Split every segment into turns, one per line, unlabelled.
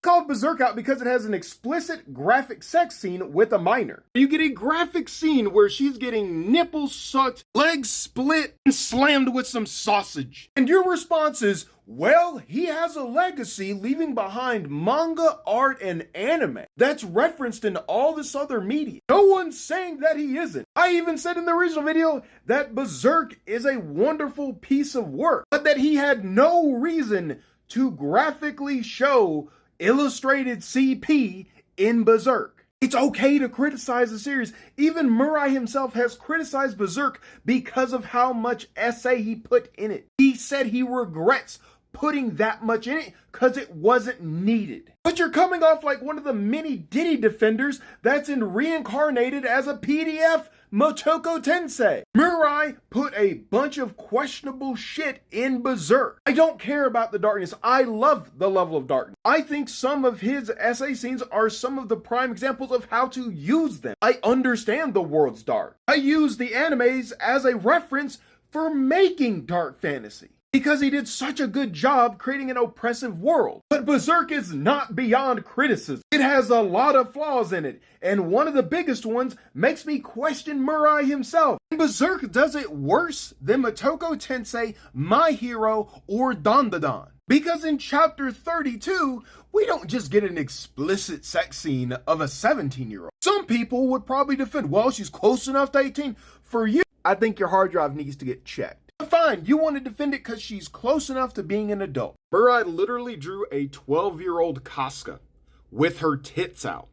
Called Berserk out because it has an explicit graphic sex scene with a minor. You get a graphic scene where she's getting nipples sucked, legs split, and slammed with some sausage. And your response is, well, he has a legacy leaving behind manga, art, and anime that's referenced in all this other media. No one's saying that he isn't. I even said in the original video that Berserk is a wonderful piece of work, but that he had no reason to graphically show illustrated CP in Berserk. It's okay to criticize the series. Even Murai himself has criticized Berserk because of how much essay he put in it. He said he regrets putting that much in it because it wasn't needed. But you're coming off like one of the many Diddy defenders that's reincarnated as a PDF Motoko Tensei. Murai put a bunch of questionable shit in Berserk. I don't care about the darkness. I love the level of darkness. I think some of his essay scenes are some of the prime examples of how to use them. I understand the world's dark. I use the animes as a reference for making dark fantasy, because he did such a good job creating an oppressive world. But Berserk is not beyond criticism. It has a lot of flaws in it, and one of the biggest ones makes me question Murai himself. And Berserk does it worse than Motoko Tensei, My Hero, or Dandadan. Because in chapter 32, we don't just get an explicit sex scene of a 17-year-old. Some people would probably defend, well, she's close enough to 18. For you, I think your hard drive needs to get checked. Fine, you want to defend it because she's close enough to being an adult. Murai literally drew a 12-year-old Casca with her tits out,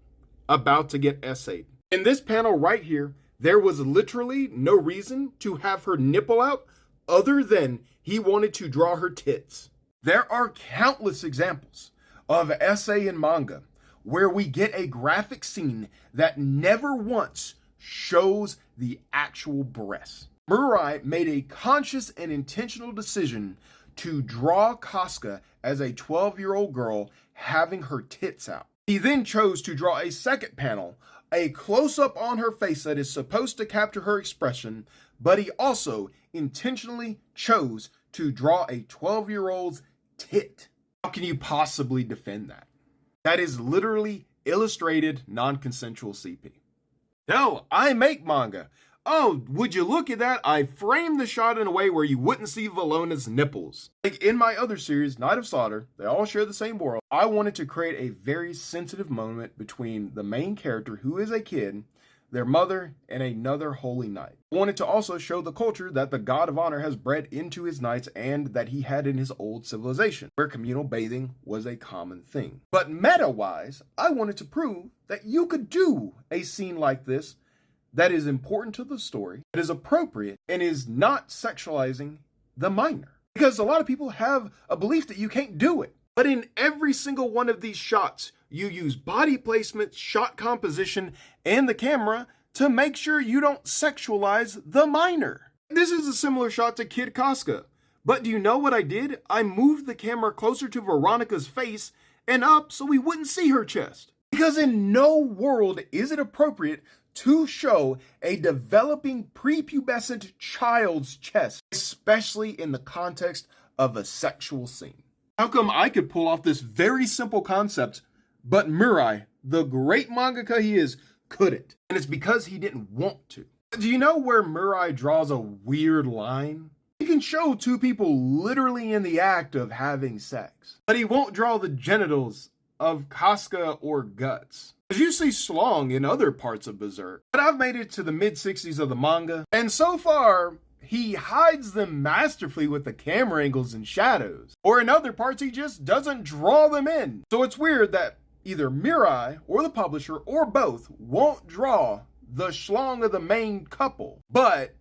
about to get essayed. In this panel right here, there was literally no reason to have her nipple out other than he wanted to draw her tits. There are countless examples of essay and manga where we get a graphic scene that never once shows the actual breasts. Murai made a conscious and intentional decision to draw Casca as a 12-year-old girl having her tits out. He then chose to draw a second panel, a close-up on her face that is supposed to capture her expression, but he also intentionally chose to draw a 12-year-old's tit. How can you possibly defend that? That is literally illustrated non-consensual CP. No, I make manga. Oh, would you look at that? I framed the shot in a way where you wouldn't see Velona's nipples. Like in my other series, Night of Slaughter, they all share the same world. I wanted to create a very sensitive moment between the main character, who is a kid, their mother, and another holy knight. I wanted to also show the culture that the God of Honor has bred into his knights and that he had in his old civilization, where communal bathing was a common thing. But meta-wise, I wanted to prove that you could do a scene like this that is important to the story, that is appropriate, and is not sexualizing the minor. Because a lot of people have a belief that you can't do it. But in every single one of these shots, you use body placement, shot composition, and the camera to make sure you don't sexualize the minor. This is a similar shot to Kid Casca. But do you know what I did? I moved the camera closer to Veronica's face and up so we wouldn't see her chest. Because in no world is it appropriate to show a developing prepubescent child's chest, especially in the context of a sexual scene. How come I could pull off this very simple concept, but Murai, the great mangaka he is, couldn't? And it's because he didn't want to. Do you know where Murai draws a weird line? He can show two people literally in the act of having sex, but he won't draw the genitals of Casca or guts. As you see Schlong in other parts of Berserk, but I've made it to the mid-60s of the manga, and so far, he hides them masterfully with the camera angles and shadows. Or in other parts, he just doesn't draw them in. So it's weird that either Murai or the publisher or both won't draw the Schlong of the main couple, but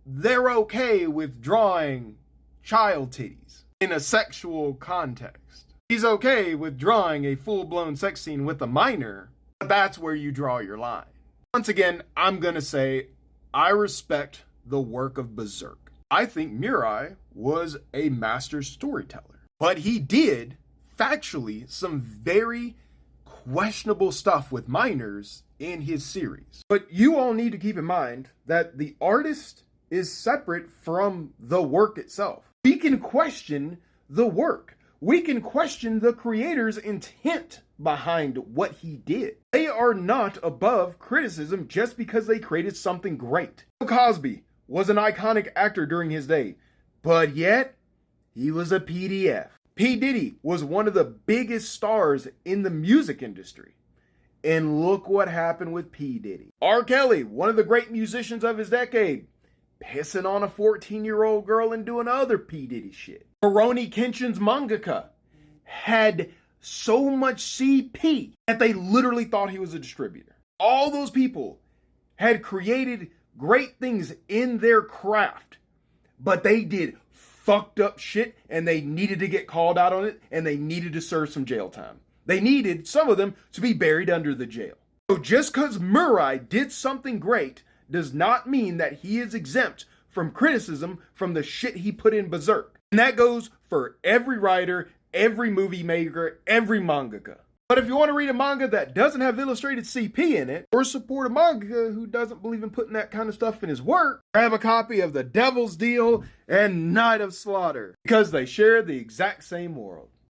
they're okay with drawing child titties in a sexual context. He's okay with drawing a full-blown sex scene with a minor, but that's where you draw your line. Once again, I'm gonna say I respect the work of Berserk. I think Murai was a master storyteller, but he did factually some very questionable stuff with minors in his series. But you all need to keep in mind that the artist is separate from the work itself. We can question the work. We can question the creator's intent behind what he did. They are not above criticism just because they created something great. Bill Cosby was an iconic actor during his day, but yet he was a PDF. P. Diddy was one of the biggest stars in the music industry. And look what happened with P. Diddy. R. Kelly, one of the great musicians of his decade, pissing on a 14-year-old girl and doing other P. Diddy shit. Rurouni Kenshin's mangaka had so much CP that they literally thought he was a distributor. All those people had created great things in their craft, but they did fucked up shit and they needed to get called out on it and they needed to serve some jail time. They needed, some of them, to be buried under the jail. So just because Murai did something great does not mean that he is exempt from criticism from the shit he put in Berserk. And that goes for every writer, every movie maker, every mangaka. But if you want to read a manga that doesn't have illustrated CP in it, or support a mangaka who doesn't believe in putting that kind of stuff in his work, grab a copy of The Devil's Deal and Night of Slaughter, because they share the exact same world.